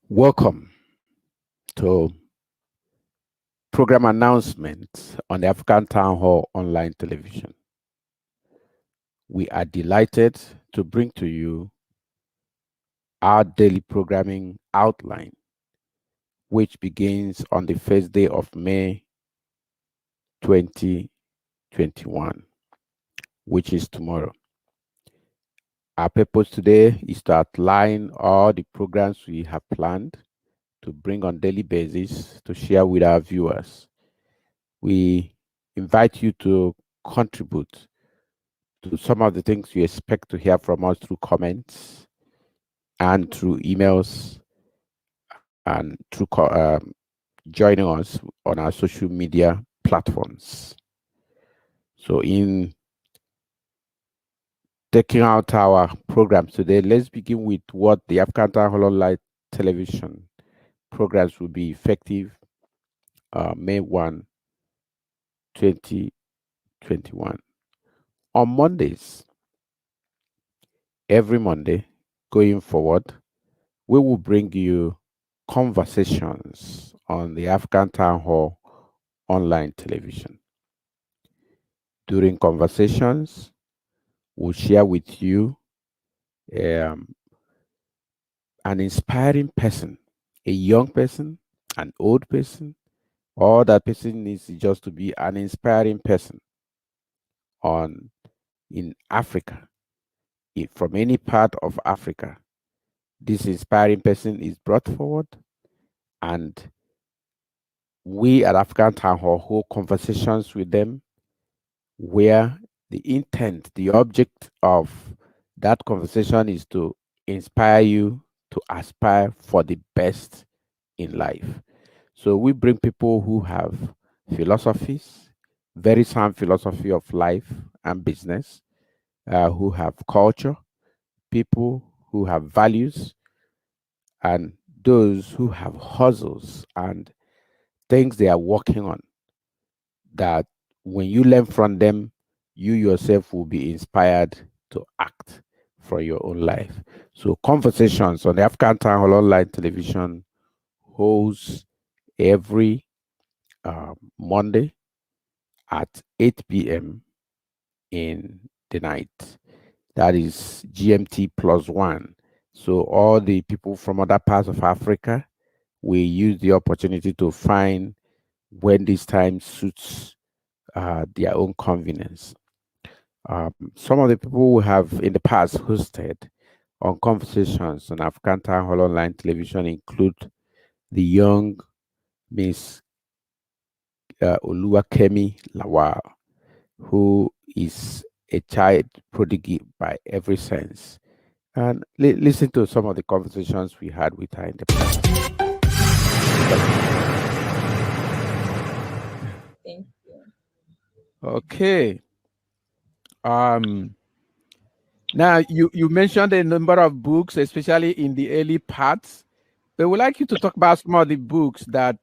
Welcome to program announcements on the African Town Hall online television. We are delighted to bring to you our daily programming outline, which begins on the first day of May 2021, which is tomorrow. Our purpose today is to outline all the programs we have planned to bring on daily basis to share with our viewers. We invite you to contribute to some of the things you expect to hear from us through comments and through emails and through joining us on our social media platforms. So in taking out our programs today, let's begin with what the African Town Hall Online television programs will be effective May 1, 2021. On Mondays, every Monday going forward, we will bring you conversations on the African Town Hall online television. During conversations, we'll share with you an inspiring person, a young person, an old person. All that person needs is just to be an inspiring person in Africa, from any part of Africa. This inspiring person is brought forward, and we at African Town Hall hold conversations with them where the intent, the object of that conversation is to inspire you to aspire for the best in life. So we bring people who have philosophies, very sound philosophy of life and business, who have culture, people who have values, and those who have hustles and things they are working on, that when you learn from them, you yourself will be inspired to act for your own life. So conversations on the African Town Hall online television holds every Monday at 8 p.m. in the night. That is GMT +1. So all the people from other parts of Africa, we use the opportunity to find when this time suits their own convenience. Some of the people we have in the past hosted on conversations on African Town Hall online television include the young Miss Oluwakemi Lawal, who is a child prodigy by every sense. And listen to some of the conversations we had with her in the past. Thank you. Okay. Now you mentioned a number of books, especially in the early parts. But we'd like you to talk about some of the books that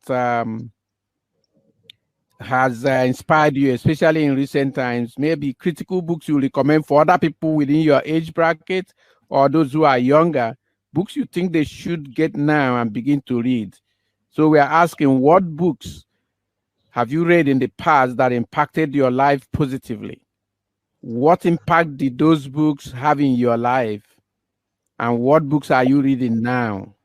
has inspired you, especially in recent times. Maybe critical books you recommend for other people within your age bracket, or those who are younger, books you think they should get now and begin to read. So we are asking, what books have you read in the past that impacted your life positively? What impact did those books have in your life? And what books are you reading now?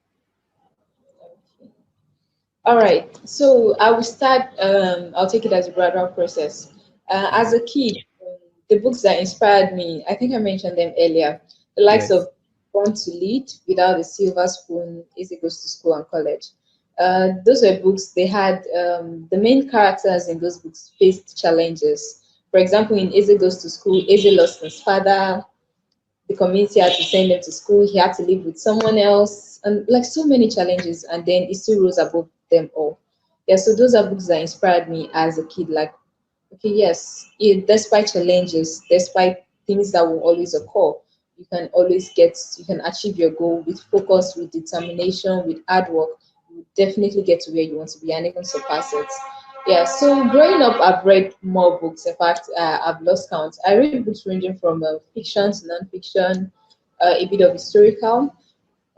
All right. So I will start. I'll take it as a gradual process. As a kid, the books that inspired me, I think I mentioned them earlier. The likes of Born to Lead, Without a Silver Spoon, Easy Goes to School and College. Those were books. They had the main characters in those books faced challenges. For example, in Easy Goes to School, Easy lost his father. The community had to send him to school. He had to live with someone else, and like so many challenges. And then he still rose above them all. Yeah, so those are books that inspired me as a kid. Like Okay, yes, despite challenges, despite things that will always occur, you can achieve your goal with focus, with determination, with hard work. You will definitely get to where you want to be and even surpass it. Yeah, so growing up, I've read more books. In fact, I've lost count. I read books ranging from fiction to non-fiction, a bit of historical,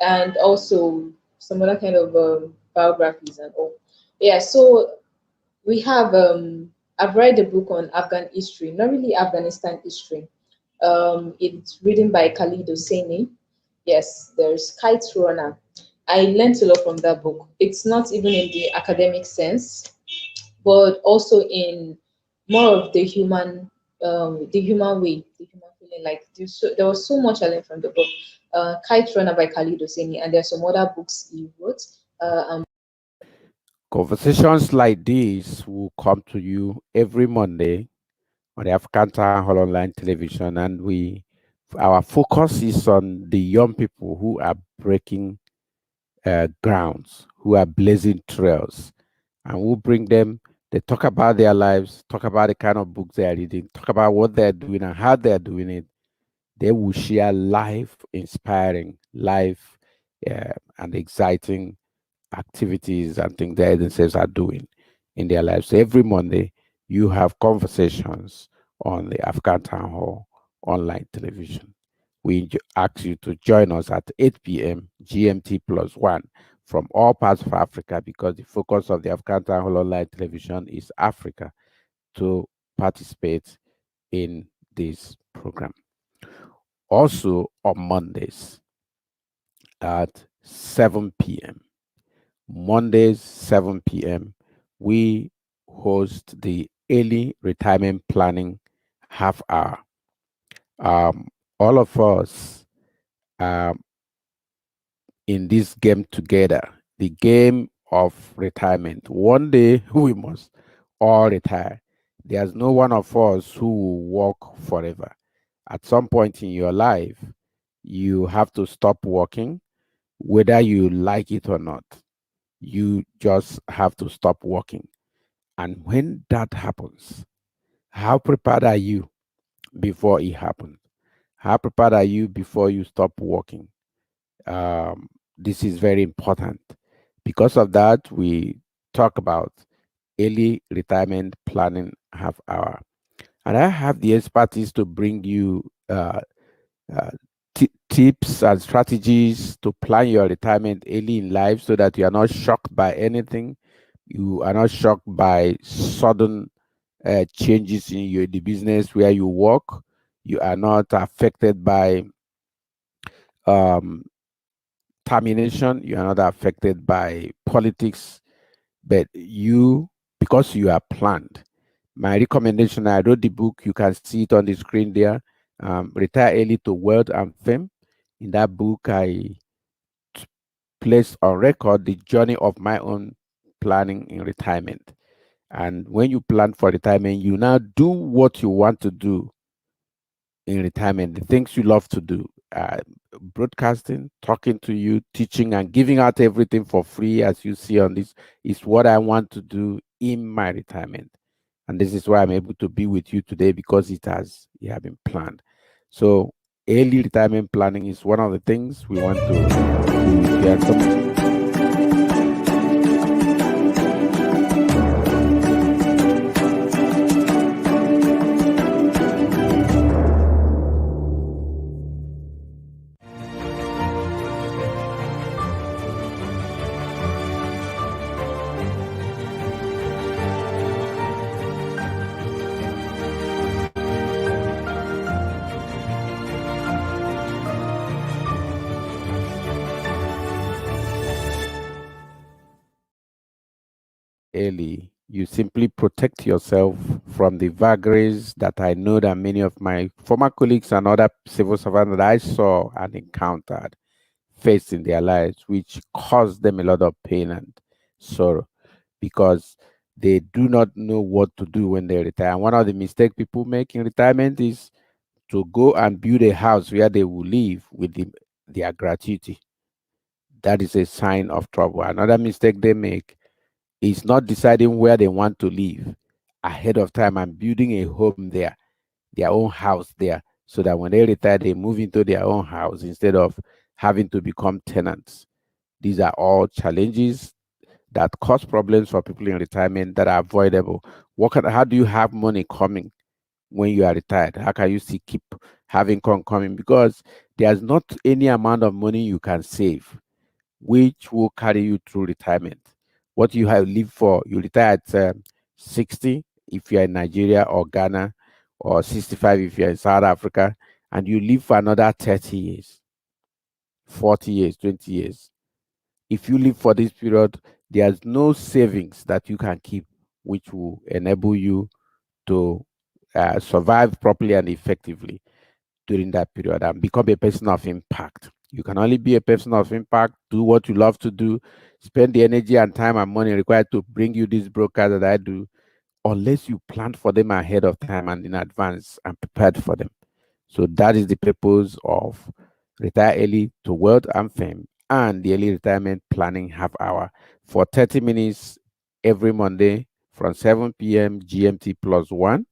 and also some other kind of biographies and all. Yeah, so we have I've read a book on Afghan history, not really Afghanistan history. It's written by Khalid Hosseini. Yes, there's Kite Runner. I learned a lot from that book. It's not even in the academic sense, but also in more of the human way, the human feeling. Like there was so much I learned from the book. Kite Runner by Khalid Hosseini, and there's some other books he wrote. Conversations like this will come to you every Monday on the African Town Hall Online Television, and our focus is on the young people who are breaking grounds, who are blazing trails, and we'll bring them. They talk about their lives, talk about the kind of books they are reading, talk about what they're doing and how they're doing it. They will share life inspiring, life and exciting activities and things they themselves are doing in their lives. So every Monday, you have conversations on the African Town Hall online television. We ask you to join us at 8 p.m. GMT plus one from all parts of Africa, because the focus of the African Town Hall online television is Africa, to participate in this program. Also on Mondays at 7 p.m. Mondays, 7 p.m., we host the early retirement planning half hour. Um, all of us are in this game together, the game of retirement. One day we must all retire. There's no one of us who will work forever. At some point in your life, you have to stop working, whether you like it or not. You just have to stop working. And when that happens, how prepared are you before it happens? How prepared are you before you stop working? This is very important. Because of that, we talk about early retirement planning half hour. And I have the expertise to bring you uh, tips and strategies to plan your retirement early in life, so that you are not shocked by anything. You are not shocked by sudden changes in the business where you work. You are not affected by um, termination. You are not affected by politics, but because you are planned. My recommendation, I wrote the book, you can see it on the screen there, Retire Early to Wealth and Fame. In that book, I place on record the journey of my own planning in retirement. And when you plan for retirement, you now do what you want to do in retirement, the things you love to do. Broadcasting, talking to you, teaching, and giving out everything for free, as you see on this, is what I want to do in my retirement. And this is why I'm able to be with you today, because it has been planned. So early retirement planning is one of the things we want to do with you. And some early, you simply protect yourself from the vagaries that I know that many of my former colleagues and other civil servants that I saw and encountered faced in their lives, which caused them a lot of pain and sorrow, because they do not know what to do when they retire. And one of the mistakes people make in retirement is to go and build a house where they will live with their gratuity. That is a sign of trouble. Another mistake they make is not deciding where they want to live ahead of time and building a home there, their own house there, so that when they retire, they move into their own house instead of having to become tenants. These are all challenges that cause problems for people in retirement that are avoidable. How do you have money coming when you are retired? How can you still keep having income coming? Because there's not any amount of money you can save which will carry you through retirement. What you have lived for, you retire at 60 if you're in Nigeria or Ghana, or 65 if you're in South Africa, and you live for another 30 years, 40 years, 20 years. If you live for this period, there's no savings that you can keep which will enable you to survive properly and effectively during that period and become a person of impact. You can only be a person of impact, do what you love to do, spend the energy and time and money required to bring you these broadcasts that I do, unless you planned for them ahead of time and in advance and prepared for them. So that is the purpose of Retire Early to Wealth and Fame and the Early Retirement Planning Half Hour for 30 minutes every Monday from 7 p.m. GMT plus 1.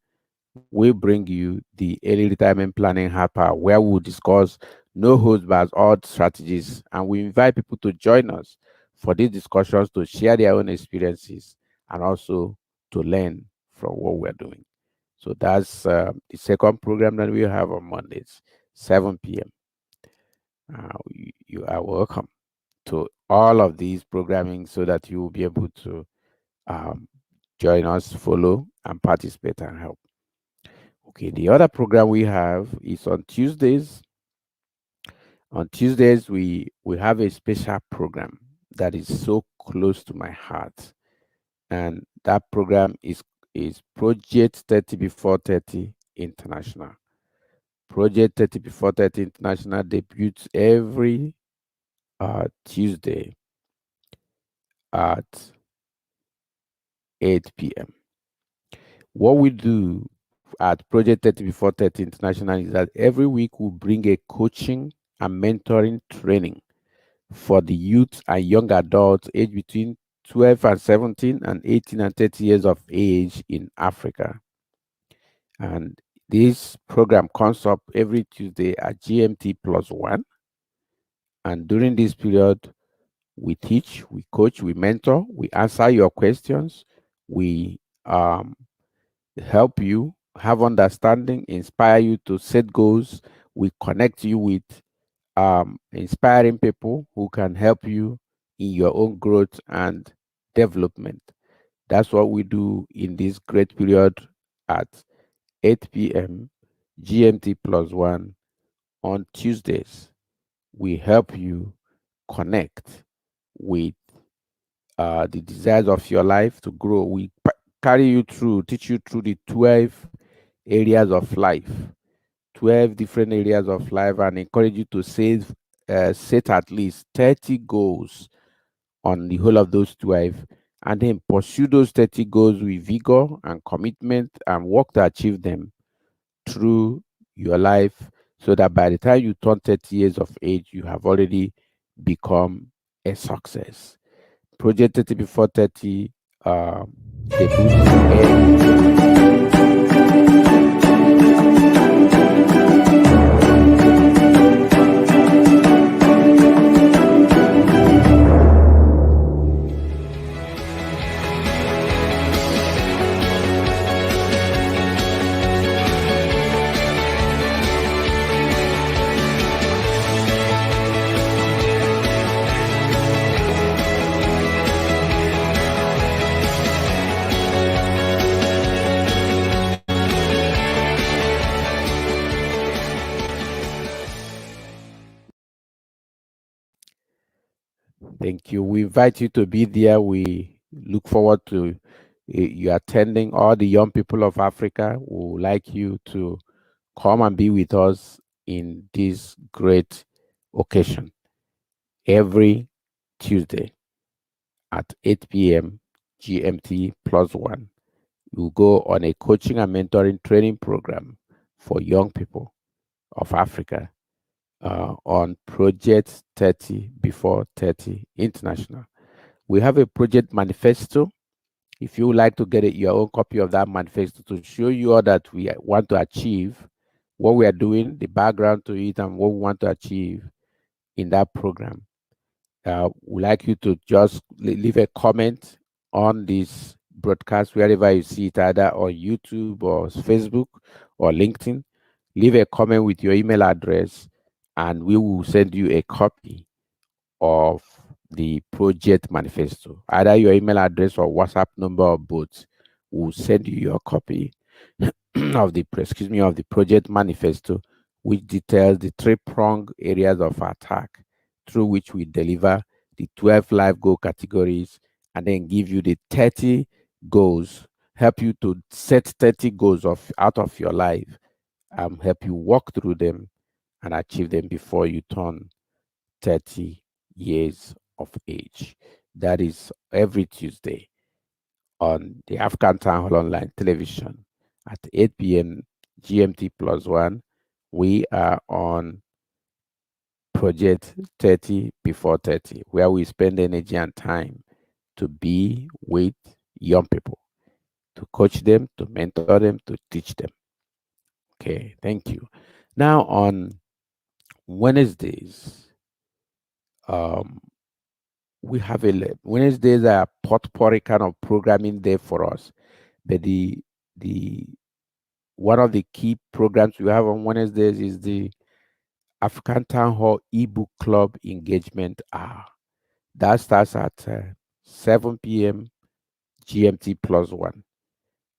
We bring you the Early Retirement Planning Half Hour where we'll discuss no holds barred all strategies, and we invite people to join us for these discussions to share their own experiences and also to learn from what we're doing. So that's the second program that we have on Mondays, 7 p.m. You are welcome to all of these programming so that you will be able to um, join us, follow, and participate and help. Okay, the other program we have is on Tuesdays. On Tuesdays, we have a special program that is so close to my heart, and that program is Project 30 Before 30 International. Project 30 Before 30 International debuts every Tuesday at 8 p.m. What we do at Project 30 Before 30 International is that every week we bring a coaching and mentoring training for the youth and young adults aged between 12 and 17 and 18 and 30 years of age in Africa. And this program comes up every Tuesday at GMT plus 1. And during this period, we teach, we coach, we mentor, we answer your questions, we help you have understanding, inspire you to set goals. We connect you with inspiring people who can help you in your own growth and development. That's what we do in this great period at 8 p.m. GMT plus 1 on Tuesdays. We help you connect with the desires of your life to grow. We carry you through, teach you through the 12 areas of life, 12 different areas of life, and encourage you to set at least 30 goals on the whole of those 12, and then pursue those 30 goals with vigor and commitment and work to achieve them through your life so that by the time you turn 30 years of age, you have already become a success. Project 30 Before 30 debuts every Thank you. We invite you to be there. We look forward to you attending. All the young people of Africa would like you to come and be with us in this great occasion every Tuesday at 8 p.m. GMT plus 1. We'll go on a coaching and mentoring training program for young people of Africa on Project 30 Before 30 International. We have a project manifesto. If you would like to get your own copy of that manifesto to show you all that we want to achieve, what we are doing, the background to it, and what we want to achieve in that program, we'd like you to just leave a comment on this broadcast wherever you see it, either on YouTube or Facebook or LinkedIn. Leave a comment with your email address, and we will send you a copy of the project manifesto. Either your email address or WhatsApp number or both will send you your copy of the of the project manifesto, which details the three-pronged areas of attack through which we deliver the 12 life goal categories, and then give you the 30 goals, help you to set 30 goals of out of your life, help you walk through them and achieve them before you turn 30 years of age. That is every Tuesday on the African Town Hall Online Television at 8 p.m. GMT plus one. We are on Project 30 Before 30, where we spend energy and time to be with young people, to coach them, to mentor them, to teach them. Okay, thank you. Now, on Wednesdays, um, we have Wednesdays are potpourri kind of programming there for us. But the one of the key programs we have on Wednesdays is the African Town Hall eBook Club Engagement Hour. That starts at 7 p.m. GMT plus one.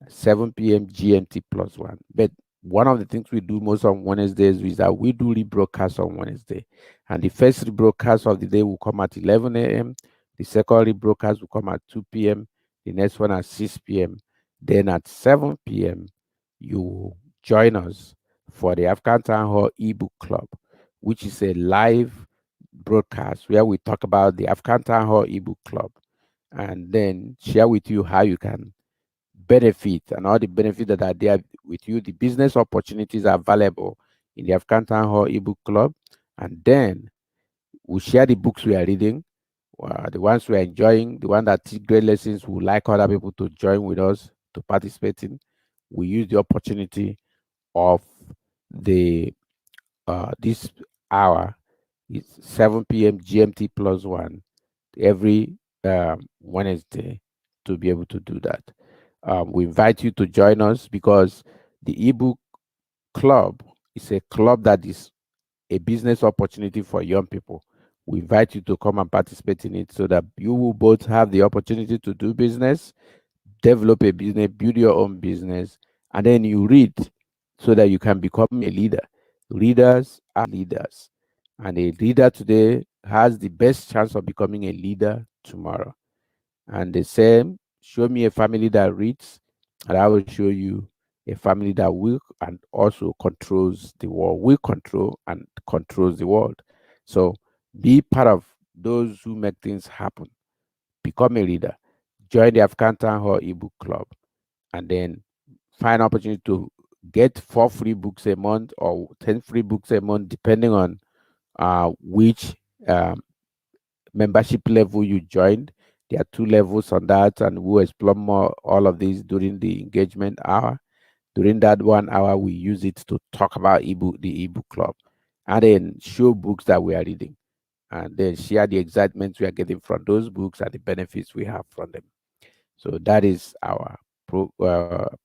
7 p.m. GMT plus one. But one of the things we do most on Wednesdays is that we do rebroadcast on Wednesday. And the first rebroadcast of the day will come at 11 a.m. The second rebroadcast will come at 2 p.m. The next one at 6 p.m. Then at 7 p.m., you will join us for the African Town Hall ebook club, which is a live broadcast where we talk about the African Town Hall ebook club and then share with you how you can benefit and all the benefits that are there with you. The business opportunities are available in the African Town Hall ebook club. And then we share the books we are reading, the ones we are enjoying, the one that teach great lessons. We would like other people to join with us to participate in. We use the opportunity of the this hour. It's 7 p.m. GMT plus one every Wednesday to be able to do that. We invite you to join us because the ebook club is a club that is a business opportunity for young people. We invite you to come and participate in it so that you will both have the opportunity to do business, develop a business, build your own business, and then you read so that you can become a leader. Readers are leaders, and a leader today has the best chance of becoming a leader tomorrow. And the same, show me a family that reads, and I will show you a family that will and also controls the world, will control and controls the world. So be part of those who make things happen. Become a leader. Join the African Town Hall ebook club, and then find opportunity to get 4 free books a month or 10 free books a month, depending on which um, membership level you joined. There are 2 levels on that, and we'll explore more all of these during the engagement hour. During that 1 hour, we use it to talk about the ebook club, and then show books that we are reading, and then share the excitement we are getting from those books and the benefits we have from them. So that is our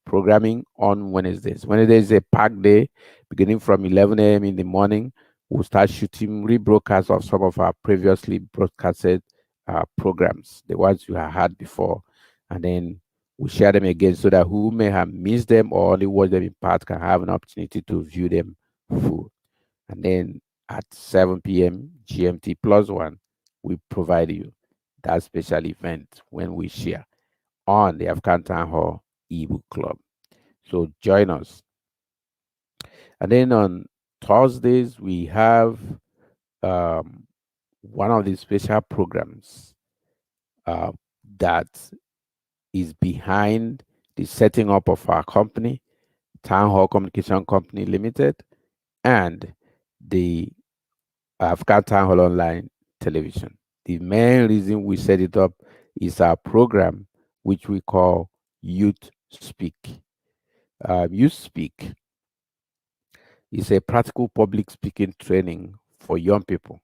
programming on Wednesdays. Wednesday is a packed day, beginning from 11 a.m. in the morning. We'll start shooting rebroadcasts of some of our previously broadcasted programs, the ones you have had before, and then we share them again so that who may have missed them or only watched them in part can have an opportunity to view them full. And then at 7 p.m. GMT plus one, we provide you that special event when we share on the African Town Hall ebook club. So join us. And then on Thursdays, we have um, one of the special programs uh, that is behind the setting up of our company, Town Hall Communication Company Limited, and the African Town Hall Online Television. The main reason we set it up is our program which we call Youth Speak. Youth Speak is a practical public speaking training for young people,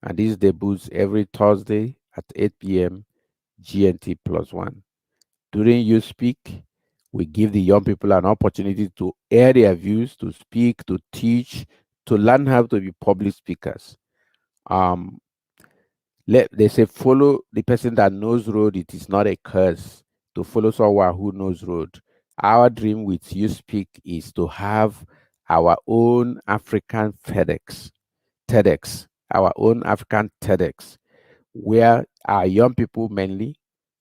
and this debuts every Thursday at 8 p.m. GNT plus one. During You Speak, we give the young people an opportunity to air their views, to speak, to teach, to learn how to be public speakers. Um, they say follow the person that knows road. It is not a curse to follow someone who knows road. Our dream with You Speak is to have our own African TEDx, our own African TEDx, where our young people mainly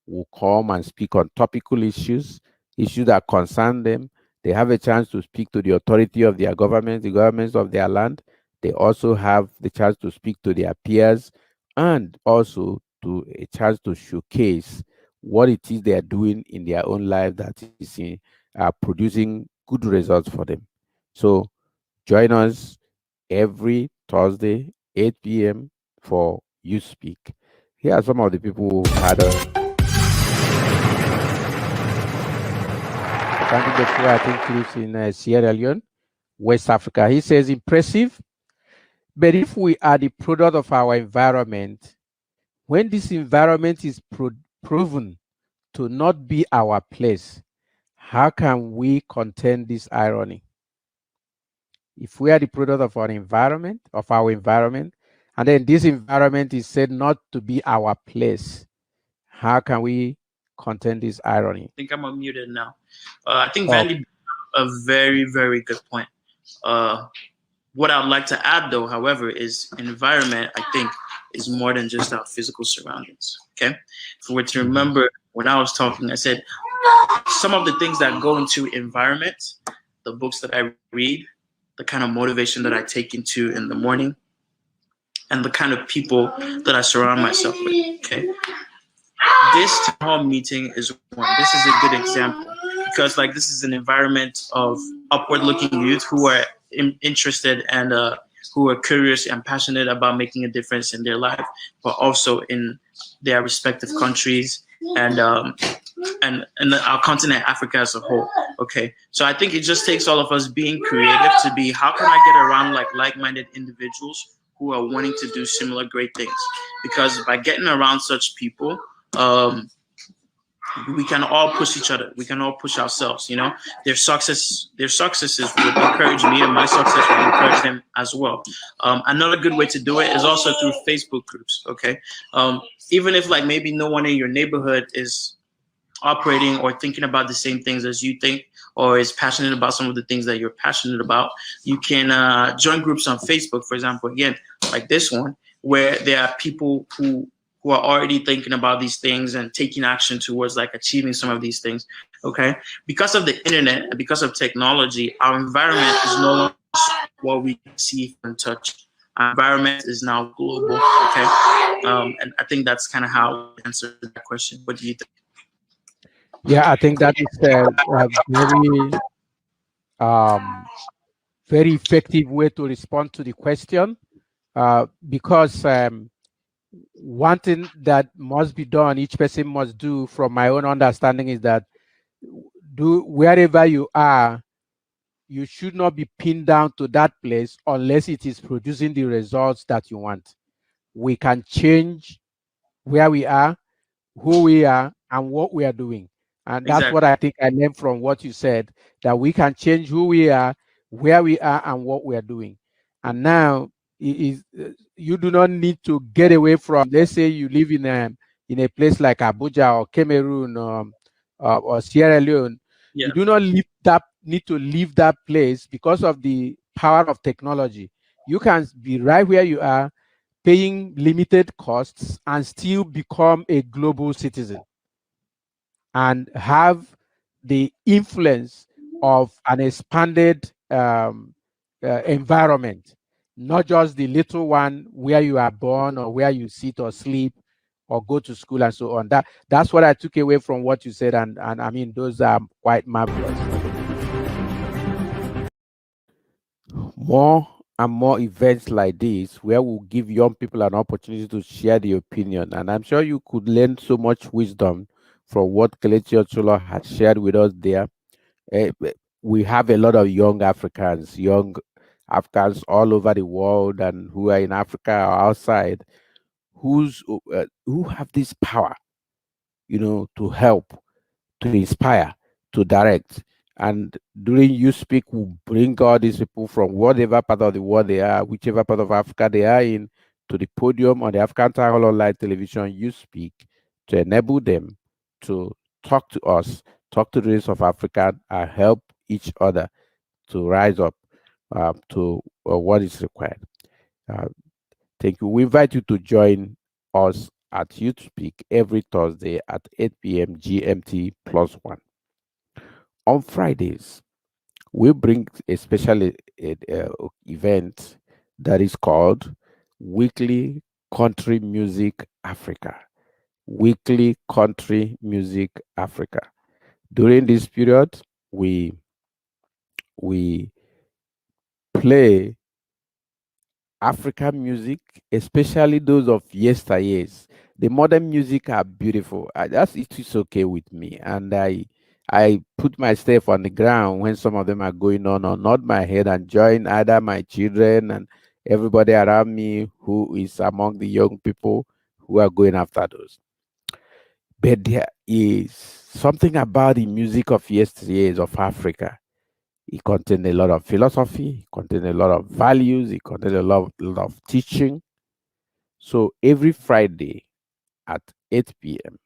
will come and speak on topical issues that concern them. They have a chance to speak to the authority of their government, the governments of their land. They also have the chance to speak to their peers and also to a chance to showcase what it is they are doing in their own life that is producing good results for them. So join us every Thursday, 8 p.m. for You Speak. Here are some of the people who've had us. Standing before, I think, lives in Sierra Leone, West Africa. He says, impressive. But if we are the product of our environment, when this environment is proven to not be our place, how can we contend this irony? If we are the product of our environment, and then this environment is said not to be our place, how can we contend this irony? I think I'm unmuted now. I think Vandy a very, very good point. What I'd like to add, though, however, is environment, I think, is more than just our physical surroundings. Okay? If we were to remember when I was talking, I said some of the things that go into environment, the books that I read, the kind of motivation that I take into in the morning, and the kind of people that I surround myself with. Okay? This town hall meeting is one. This is a good example because, like, this is an environment of upward-looking youth who are interested and who are curious and passionate about making a difference in their life, but also in their respective countries and our continent, Africa as a whole. Okay, so I think it just takes all of us being creative to be, how can I get around like-minded individuals who are wanting to do similar great things? Because by getting around such people, we can all push each other. We can all push ourselves. You know, their successes would encourage me, and my success would encourage them as well. Another good way to do it is also through Facebook groups. Okay, even if like maybe no one in your neighborhood is operating or thinking about the same things as you think, or is passionate about some of the things that you're passionate about, you can join groups on Facebook, for example, again, like this one, where there are people who are already thinking about these things and taking action towards like achieving some of these things. Okay, because of the internet and because of technology, our environment is no longer what we see and touch. Our environment is now global. Okay, and I think that's kind of how I answer that question. What do you think? Yeah, I think that is a very effective way to respond to the question, because one thing that must be done, each person must do, from my own understanding, is that wherever you are, you should not be pinned down to that place unless it is producing the results that you want. We can change where we are, who we are, and what we are doing. And that's Exactly. what I think I learned from what you said, that we can change who we are, where we are, and what we are doing. And now you do not need to get away from, let's say you live in a place like Abuja or Cameroon, or Sierra Leone. Yeah. You do not need to leave that place because of the power of technology. You can be right where you are, paying limited costs, and still become a global citizen and have the influence of an expanded environment, not just the little one where you are born or where you sit or sleep or go to school and so on. That's what I took away from what you said, and I mean, those are quite marvelous. More and more events like this, where we'll give young people an opportunity to share their opinion, and I'm sure you could learn so much wisdom from what Kelechi Ochola had shared with us there. eh, eh, we have a lot of young Africans all over the world and who are in Africa or outside, who have this power, to help, to inspire, to direct. And during You Speak, we bring all these people from whatever part of the world they are, whichever part of Africa they are in, to the podium on the African Town Hall Online Television You Speak, to enable them to talk to us, talk to the rest of Africa, and help each other to rise up to what is required. Uh, Thank you. We invite you to join us at Youth Speak every Thursday at 8 p.m. GMT plus one. On Fridays, we bring a special event that is called Weekly Country Music Africa. Weekly Country Music Africa. During this period, we play African music, especially those of yesteryears. The modern music are beautiful. That's it is okay with me, and I put myself on the ground when some of them are going on, or nod my head and join either my children and everybody around me who is among the young people who are going after those. But there is something about the music of yesteryears of Africa. It contains a lot of philosophy, it contains a lot of values, it contains lot of teaching. So every Friday at 8 p.m.,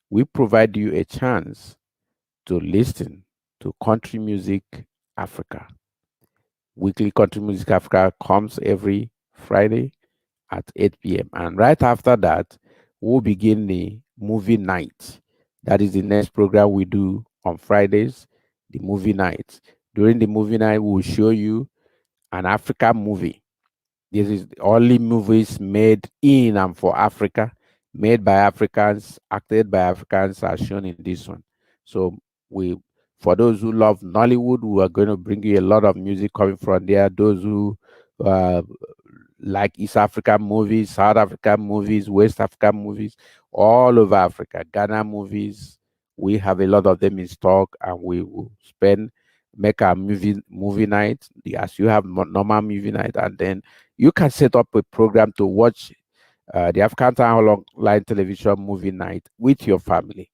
we provide you a chance to listen to Country Music Africa. Weekly Country Music Africa comes every Friday at 8 p.m. And right after that, we'll begin the movie night. That is the next program we do on Fridays, the movie night. During the movie night, we'll show you an African movie. This is the only movies made in and for Africa, made by Africans, acted by Africans, are shown in this one. So we, for those who love Nollywood, we are going to bring you a lot of music coming from there. Those who uh, like East African movies, South African movies, West African movies, all over Africa, Ghana movies. We have a lot of them in stock, and we will make our movie night as you have normal movie night, and then you can set up a program to watch the African Town Online Television movie night with your family,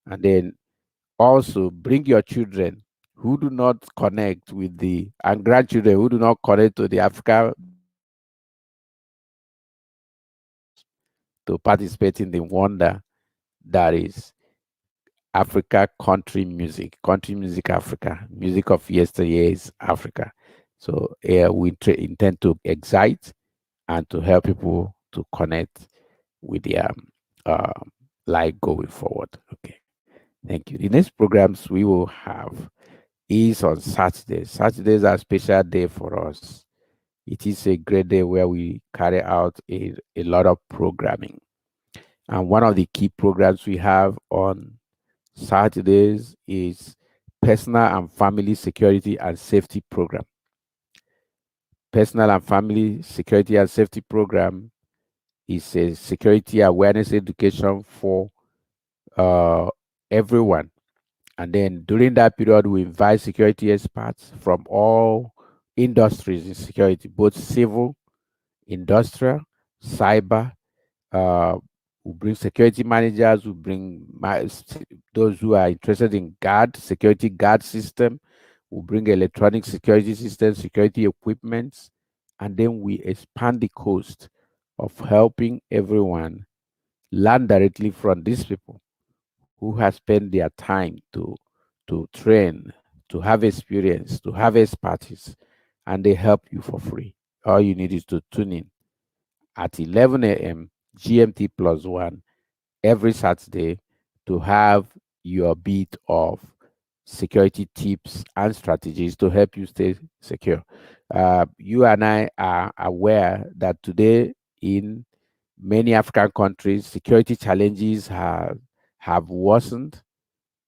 and then also bring your children who do not connect with the and grandchildren who do not connect to the Africa to participate in the wonder that is Africa country music Africa, music of yesteryears Africa. So we intend to excite and to help people to connect with their life going forward. Okay, thank you. The next programs we will have is on Saturdays. Saturdays are a special day for us. It is a great day where we carry out a lot of programming. And one of the key programs we have on Saturdays is Personal and Family Security and Safety Program. Personal and Family Security and Safety Program is a security awareness education for uh, everyone. And then during that period, we invite security experts from all industries in security, both civil, industrial, cyber. Uh, we bring security managers, we bring those who are interested in security guard system. We bring electronic security systems, security equipment, and then we expand the cost of helping everyone learn directly from these people who have spent their time to train, to have experience, to have expertise, and they help you for free. All you need is to tune in at 11 a.m. GMT plus one every Saturday to have your bit of security tips and strategies to help you stay secure. You and I are aware that today in many African countries, security challenges have worsened.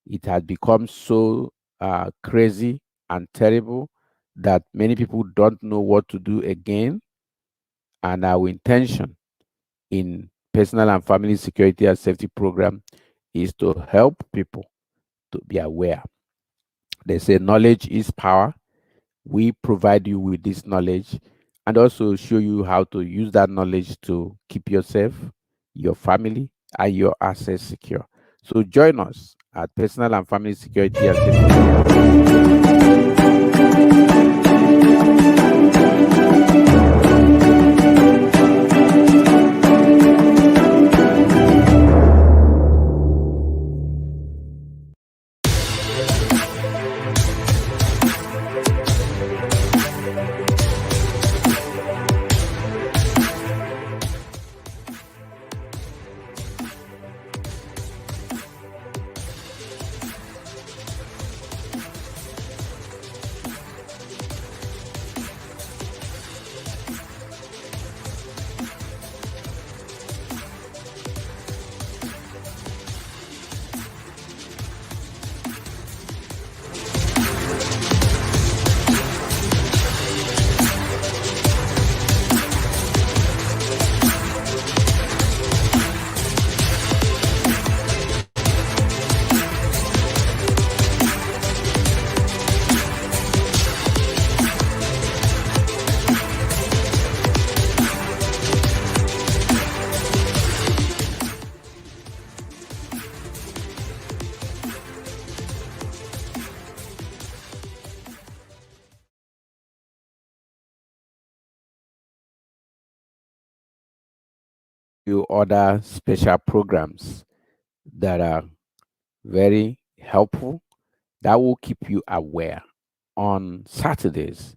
It has become so crazy and terrible that many people don't know what to do again. And our intention in personal and family security and safety program is to help people to be aware. They say knowledge is power. We provide you with this knowledge and also show you how to use that knowledge to keep yourself, your family, and your assets secure. So join us at Personal and Family Security and Safety Program. You other special programs that are very helpful that will keep you aware. On Saturdays,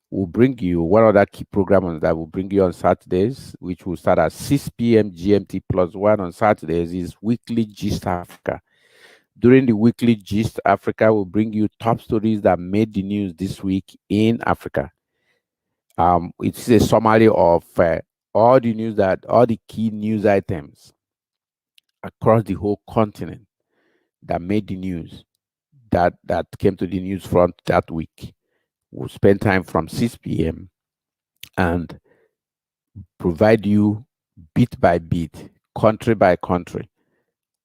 we'll bring you one other key program that will bring you on Saturdays, which will start at 6 p.m. GMT plus one on Saturdays, is Weekly Gist Africa. During the Weekly Gist Africa, will bring you top stories that made the news this week in Africa. It's a summary of all the key news items across the whole continent that made the news, that came to the news front that week. We'll spend time from 6 p.m. and provide you bit by bit, country by country,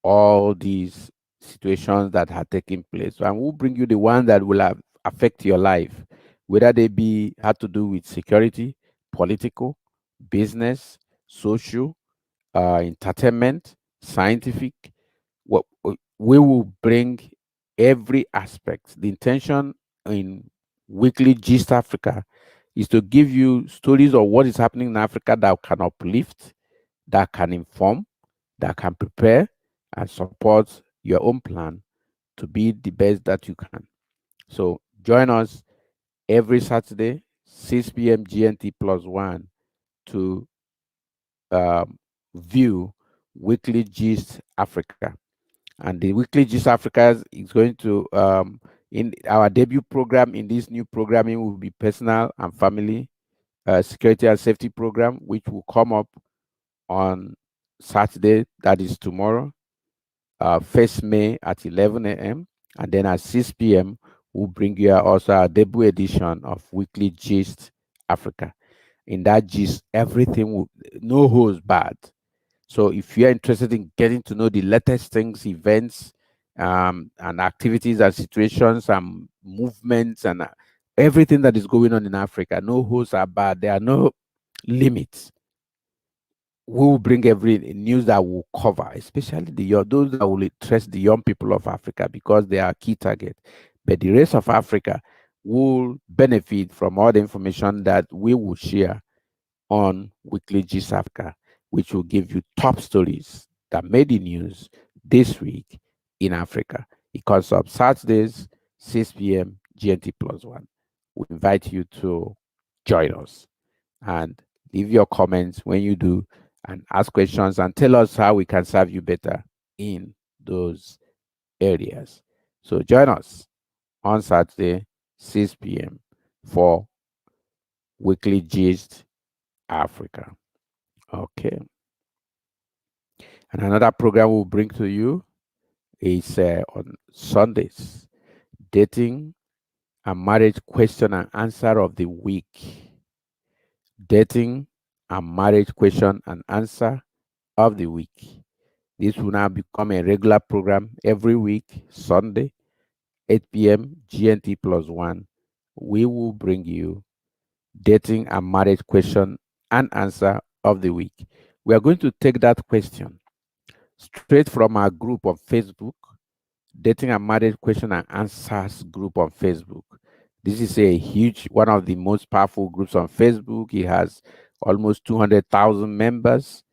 all these situations that have taken place. And we'll bring you the ones that will have affect your life, whether they be had to do with security, political, business, social, entertainment, scientific. What we will bring every aspect. The intention in Weekly Gist Africa is to give you stories of what is happening in Africa that can uplift, that can inform, that can prepare and support your own plan to be the best that you can. So join us every Saturday, 6 p.m. GNT plus one to um, view Weekly Gist Africa. And the Weekly Gist Africa is going to, in our debut program, in this new programming, will be Personal and Family Security and Safety Program, which will come up on Saturday, that is tomorrow, 1st May at 11 a.m. And then at 6 p.m., we'll bring you also our debut edition of Weekly Gist Africa. In that gist, everything will, no holds bad. So if you're interested in getting to know the latest things, events, and activities and situations and movements and everything that is going on in Africa, no holds are bad. There are no limits. We will bring every news that will cover, especially those that will interest the young people of Africa because they are key target. But the rest of Africa will benefit from all the information that we will share on Weekly Gist Africa, which will give you top stories that made the news this week in Africa. It comes up Saturdays, 6 p.m. GNT plus one. We invite you to join us and leave your comments when you do and ask questions and tell us how we can serve you better in those areas. So join us on Saturday, 6 p.m. for Weekly Gist Africa. Okay. And another program we'll bring to you is on Sundays, Dating and Marriage Question and Answer of the Week. Dating and Marriage Question and Answer of the Week. This will now become a regular program every week, Sunday, 8 p.m. GNT plus one. We will bring you dating and marriage question and answer of the week. We are going to take that question straight from our group on Facebook, dating and marriage question and answers group on Facebook. This is a huge, one of the most powerful groups on Facebook. It has almost 200,000 members.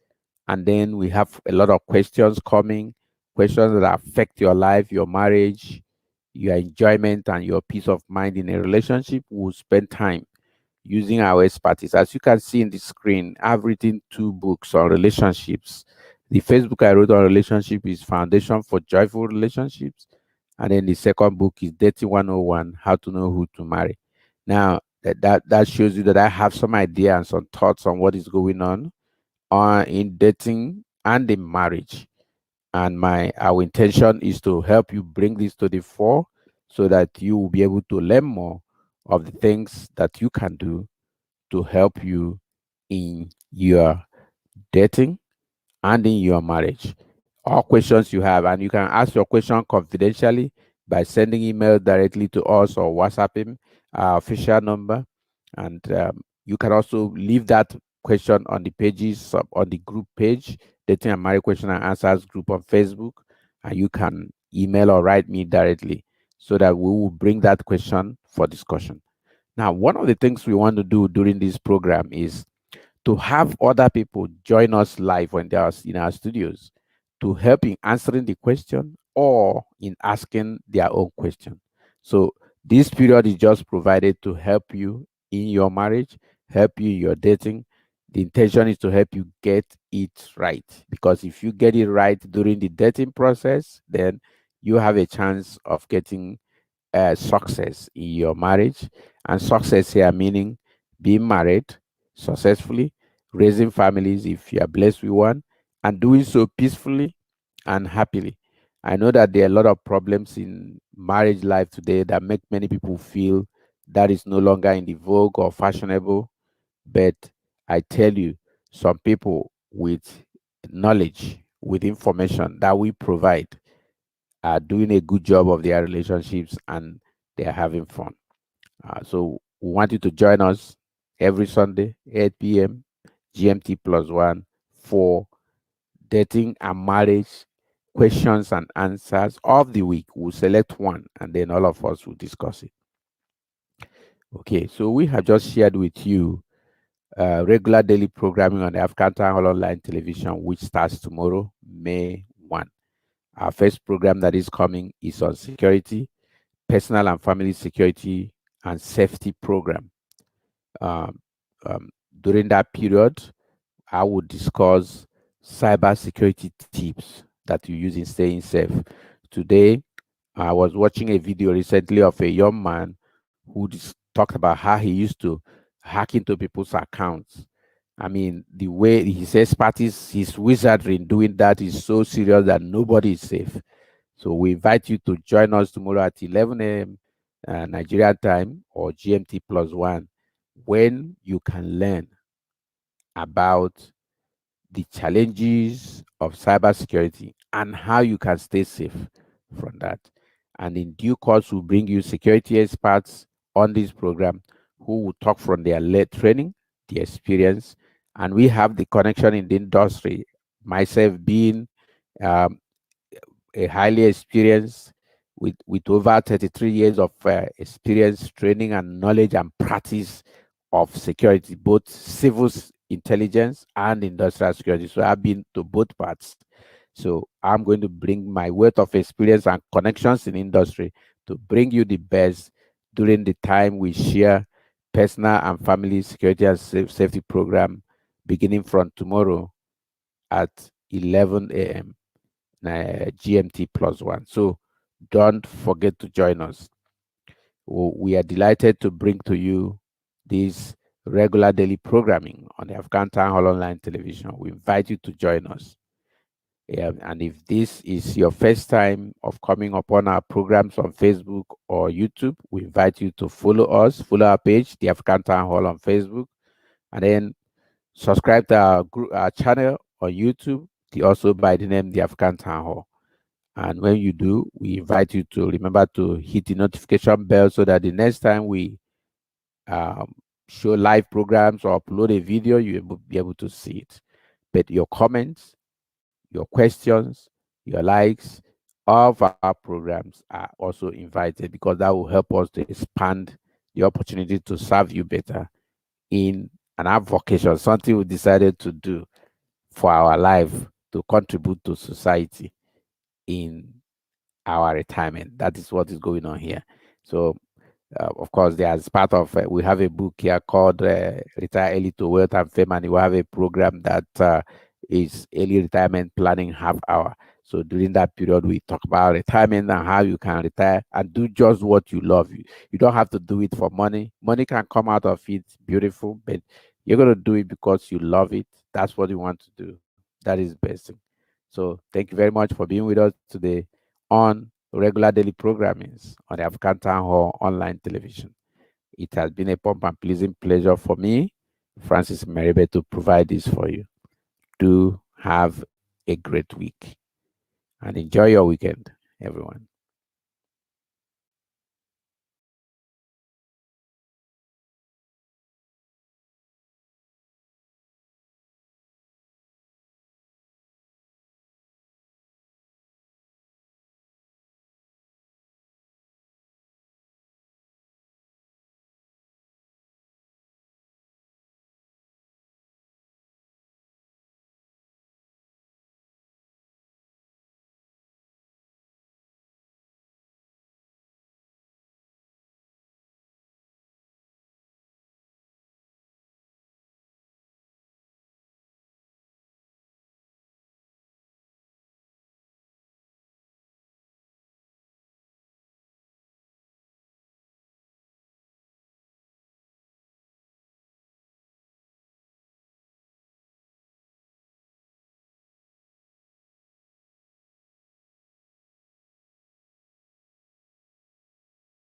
And then we have a lot of questions coming, questions that affect your life, your marriage, your enjoyment, and your peace of mind in a relationship. We'll spend time using our expertise. As you can see in the screen, I've written two books on relationships. The first book I wrote on relationship is Foundation for Joyful Relationships. And then the second book is Dating 101, How to Know Who to Marry. Now, that shows you that I have some idea and some thoughts on what is going on in dating and in marriage. And my our intention is to help you bring this to the fore so that you will be able to learn more of the things that you can do to help you in your dating and in your marriage. All questions you have, and you can ask your question confidentially by sending email directly to us or WhatsApping our official number. And you can also leave that question on the pages on the group page, Dating and Marriage Question and Answers group on Facebook. And you can email or write me directly so that we will bring that question for discussion. Now, one of the things we want to do during this program is to have other people join us live when they are in our studios to help in answering the question or in asking their own question. So this period is just provided to help you in your marriage, help you in your dating. The intention is to help you get it right, because if you get it right during the dating process, then you have a chance of getting success in your marriage. And success here meaning being married successfully, raising families if you are blessed with one, and doing so peacefully and happily. I know that there are a lot of problems in marriage life today that make many people feel that is no longer in the vogue or fashionable. But I tell you, some people with knowledge, with information that we provide, are doing a good job of their relationships and they are having fun. So we want you to join us every Sunday, 8 p.m. GMT plus one for dating and marriage questions and answers of the week. We'll select one and then all of us will discuss it. Okay, so we have just shared with you regular daily programming on the African Town Hall Online Television, which starts tomorrow, May 1. Our first program that is coming is on security, personal and family security, and safety program. Um, During that period, I will discuss cyber security tips that you use in staying safe. Today, I was watching a video recently of a young man who talked about how he used to hack into people's accounts. I mean, the way his expertise, his wizardry in doing that is so serious that nobody is safe. So we invite you to join us tomorrow at 11 a.m. Nigerian time or GMT plus one, when you can learn about the challenges of cybersecurity and how you can stay safe from that. And in due course, we'll bring you security experts on this program who will talk from their late training, the experience, and we have the connection in the industry. Myself being um, a highly experienced with over 33 years of experience, training, and knowledge and practice of security, both intelligence and industrial security. So I've been to both parts. So I'm going to bring my wealth of experience and connections in industry to bring you the best during the time we share personal and family security and safety program beginning from tomorrow at 11 a.m. GMT plus one. So don't forget to join us. We are delighted to bring to you this regular daily programming on the African Town Hall Online Television. We invite you to join us. And if this is your first time of coming upon our programs on Facebook or YouTube, we invite you to follow us, follow our page, the African Town Hall on Facebook, and then subscribe to our channel on YouTube also by the name the African Town Hall. And when you do, we invite you to remember to hit the notification bell so that the next time we um, show live programs or upload a video, you will be able to see it. But your comments, your questions, your likes of our programs are also invited, because that will help us to expand the opportunity to serve you better in an avocation, something we decided to do for our life to contribute to society in our retirement. That is what is going on here. So of course, there's part of we have a book here called Retire Early to Wealth and Fame, and we have a program that is early retirement planning half hour. So during that period, we talk about retirement and how you can retire and do just what you love. You don't have to do it for money. Money can come out of it beautiful, but you're going to do it because you love it. That's what you want to do. That is best thing. So thank you very much for being with us today on regular daily programmings on the African Town Hall online television. It has been a pump and pleasing pleasure for me, Francis Meribe, to provide this for you. Do have a great week and enjoy your weekend, everyone.